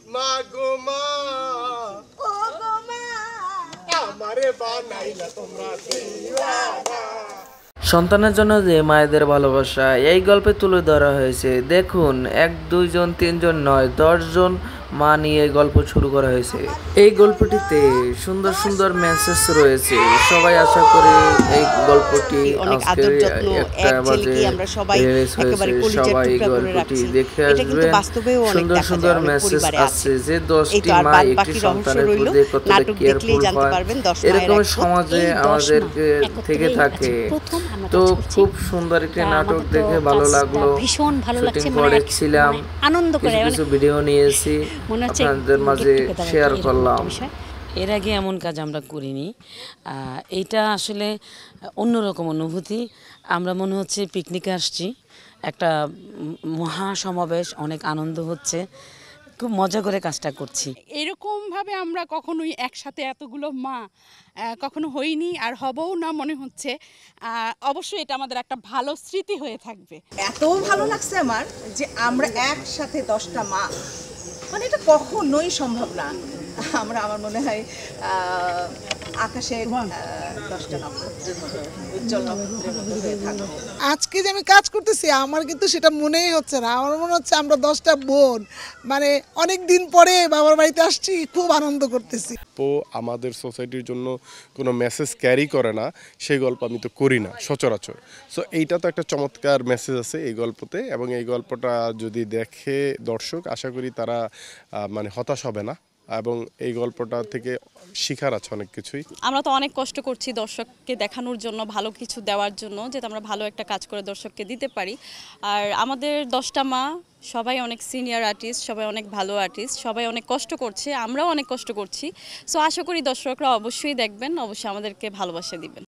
মা গো মা, ও গো মা, আমারে বানাইলা তোমরা দিওয়ানা। সন্তানের জন্য যে মায়েদের ভালোবাসা এই গল্পে তুলে ধরা হয়েছে। দেখুন, 1 2 জন 3 জন নয়, 10 জন মা নিয়ে গল্প শুরু করা হয়েছে। এই গল্পটিতে সুন্দর সুন্দর মেসেজ রয়েছে। সবাই আশা করি এই গল্পটি আজকে 1টা বাজে রিলিজ হয়েছে, সবাই গল্পটি দেখে আসবেন। সুন্দর সুন্দর মেসেজ আছে যে 10টি মা একটি সন্তানের প্রতি কতটা কেয়ারফুল হয়, এরকম সমাজে আমাদেরকে থেকে থাকে। তো খুব সুন্দর একটি নাটক দেখে ভালো লাগলো, ভীষণ ভালো লাগছে, করেছিলাম, আনন্দ করে কিছু ভিডিও নিয়েছি, আপনাদের মাঝে শেয়ার করলাম। এর আগে এমন কাজ আমরা করিনি। এইটা আসলে অন্যরকম অনুভূতি। আমরা মনে হচ্ছে পিকনিকে আসছি, একটা মহা সমাবেশ, অনেক আনন্দ হচ্ছে, খুব মজা করে কাজটা করছি। এরকমভাবে আমরা কখনোই একসাথে এতগুলো মা কখনো হইনি আর হবও না মনে হচ্ছে। অবশ্যই এটা আমাদের একটা ভালো স্মৃতি হয়ে থাকবে। এত ভালো লাগছে আমার যে আমরা একসাথে 10টা মা, মানে এটা কখনোই সম্ভব না। আমার মনে হয় আকাশের 10টা নক্ষত্রের মতো উজ্জ্বল নক্ষত্রের মতো হয়ে থাকবো। আজকে যে আমি কাজ করতেছি আমার কিন্তু সেটা মনেই হচ্ছে না। আমার মনে হচ্ছে আমরা 10টা বোন, মানে অনেক দিন পরে বাবার বাড়িতে আসছি, খুব আনন্দ করতেছি। আমাদের সোসাইটির জন্য কোনো মেসেজ ক্যারি করে না, সেই গল্প আমি তো করি না সচরাচর। সো এইটা তো একটা চমৎকার মেসেজ আছে এই গল্পতে, এবং এই গল্পটা যদি দেখে দর্শক, আশা করি তারা মানে হতাশ হবে না, এবং এই গল্পটা থেকে শিখার আছে অনেক কিছুই। আমরা তো অনেক কষ্ট করছি দর্শককে দেখানোর জন্য, ভালো কিছু দেওয়ার জন্য, যাতে আমরা ভালো একটা কাজ করে দর্শককে দিতে পারি। আর আমাদের 10টা মা সবাই অনেক সিনিয়র আর্টিস্ট, সবাই অনেক ভালো আর্টিস্ট, সবাই অনেক কষ্ট করছে, আমরাও অনেক কষ্ট করছি। সো আশা করি দর্শকরা অবশ্যই দেখবেন, অবশ্যই আমাদেরকে ভালোবাসা দিবেন।